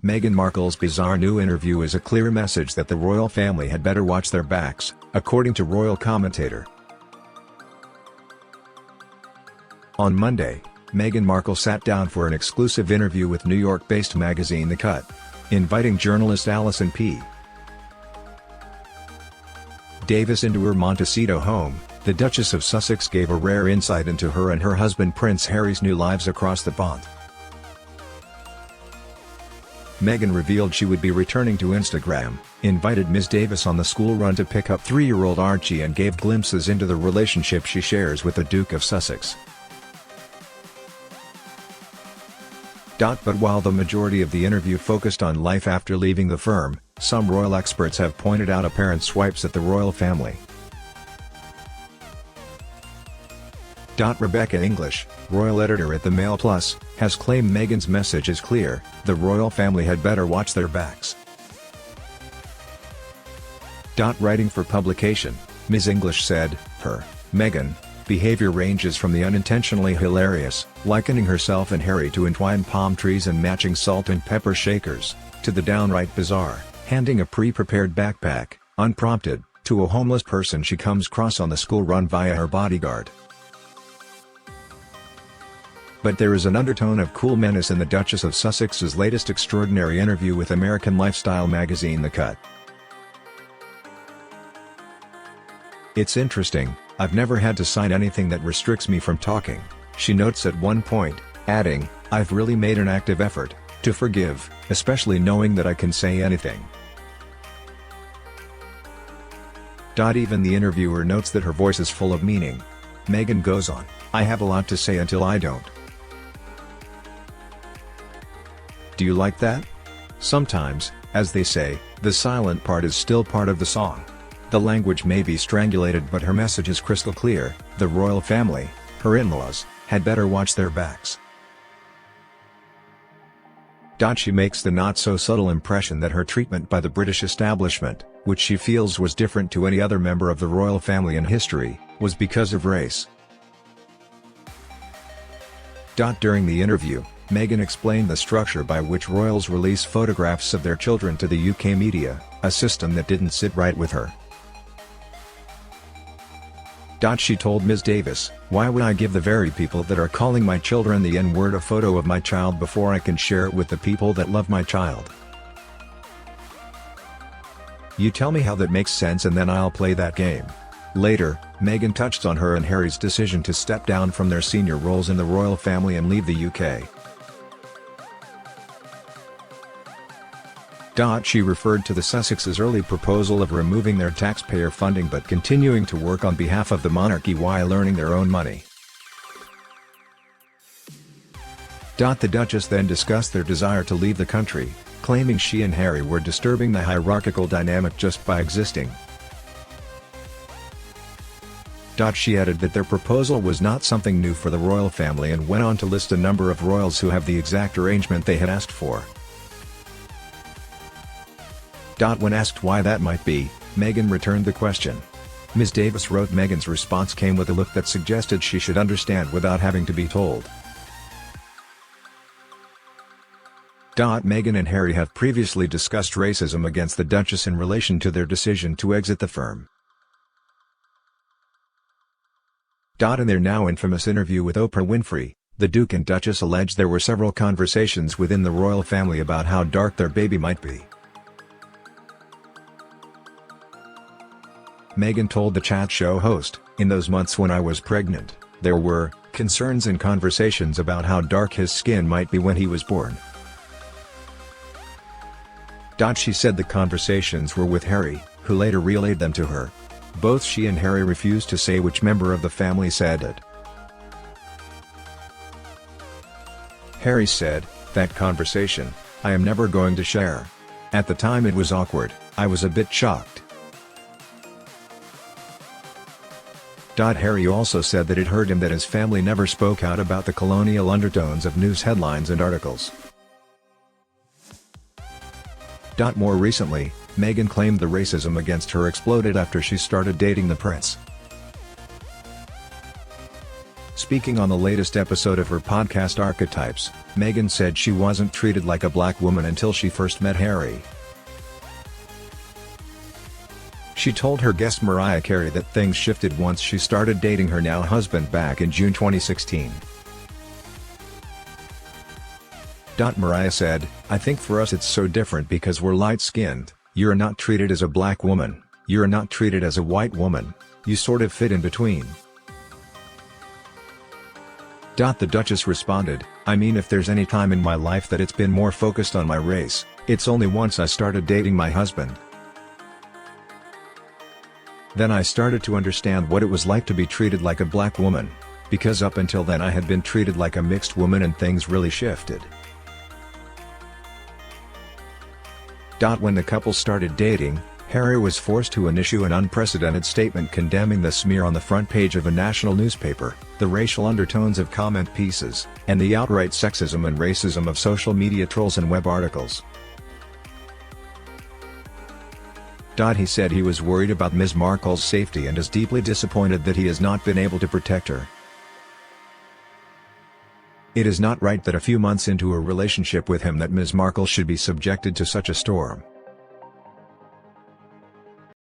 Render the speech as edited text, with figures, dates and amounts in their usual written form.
Meghan Markle's bizarre new interview is a clear message that the royal family had better watch their backs, according to royal commentator. On Monday, Meghan Markle sat down for an exclusive interview with New York-based magazine The Cut, inviting journalist Alison P. Davis into her Montecito home. The Duchess of Sussex gave a rare insight into her and her husband Prince Harry's new lives across the pond. Meghan revealed she would be returning to Instagram, invited Ms. Davis on the school run to pick up 3-year-old Archie, and gave glimpses into the relationship she shares with the Duke of Sussex. But while the majority of the interview focused on life after leaving the firm, some royal experts have pointed out apparent swipes at the royal family. Rebecca English, royal editor at the Mail Plus, has claimed Meghan's message is clear: the royal family had better watch their backs. Writing for publication, Ms. English said, her, Meghan, behavior ranges from the unintentionally hilarious, likening herself and Harry to entwined palm trees and matching salt and pepper shakers, to the downright bizarre, handing a pre-prepared backpack, unprompted, to a homeless person she comes across on the school run via her bodyguard. But there is an undertone of cool menace in the Duchess of Sussex's latest extraordinary interview with American lifestyle magazine The Cut. "It's interesting, I've never had to sign anything that restricts me from talking," she notes at one point, adding, "I've really made an active effort to forgive, especially knowing that I can say anything." Even the interviewer notes that her voice is full of meaning. Meghan goes on, "I have a lot to say until I don't. Do you like that? Sometimes, as they say, the silent part is still part of the song. The language may be strangulated, but her message is crystal clear: the royal family, her in-laws, had better watch their backs." She makes the not-so-subtle impression that her treatment by the British establishment, which she feels was different to any other member of the royal family in history, was because of race. During the interview, Meghan explained the structure by which royals release photographs of their children to the UK media, a system that didn't sit right with her. She told Ms. Davis, "Why would I give the very people that are calling my children the N-word a photo of my child before I can share it with the people that love my child? You tell me how that makes sense and then I'll play that game." Later, Meghan touched on her and Harry's decision to step down from their senior roles in the royal family and leave the UK. She referred to the Sussexes' early proposal of removing their taxpayer funding but continuing to work on behalf of the monarchy while earning their own money. The Duchess then discussed their desire to leave the country, claiming she and Harry were disturbing the hierarchical dynamic just by existing. She added that their proposal was not something new for the royal family and went on to list a number of royals who have the exact arrangement they had asked for. When asked why that might be, Meghan returned the question. Ms. Davis wrote Meghan's response came with a look that suggested she should understand without having to be told. Meghan and Harry have previously discussed racism against the Duchess in relation to their decision to exit the firm. In their now infamous interview with Oprah Winfrey, the Duke and Duchess alleged there were several conversations within the royal family about how dark their baby might be. Meghan told the chat show host, "In those months when I was pregnant, there were concerns and conversations about how dark his skin might be when he was born." She said the conversations were with Harry, who later relayed them to her. Both she and Harry refused to say which member of the family said it. Harry said, "That conversation, I am never going to share. At the time it was awkward, I was a bit shocked." Harry also said that it hurt him that his family never spoke out about the colonial undertones of news headlines and articles. More recently, Meghan claimed the racism against her exploded after she started dating the prince. Speaking on the latest episode of her podcast Archetypes, Meghan said she wasn't treated like a black woman until she first met Harry. She told her guest Mariah Carey that things shifted once she started dating her now husband back in June 2016. Mariah said, "I think for us it's so different because we're light-skinned, you're not treated as a black woman, you're not treated as a white woman, you sort of fit in between." The Duchess responded, "I mean, if there's any time in my life that it's been more focused on my race, it's only once I started dating my husband. Then I started to understand what it was like to be treated like a black woman, because up until then I had been treated like a mixed woman and things really shifted." When the couple started dating, Harry was forced to issue an unprecedented statement condemning the smear on the front page of a national newspaper, the racial undertones of comment pieces, and the outright sexism and racism of social media trolls and web articles. He said he was worried about Ms. Markle's safety and is deeply disappointed that he has not been able to protect her. "It is not right that a few months into a relationship with him that Ms. Markle should be subjected to such a storm,"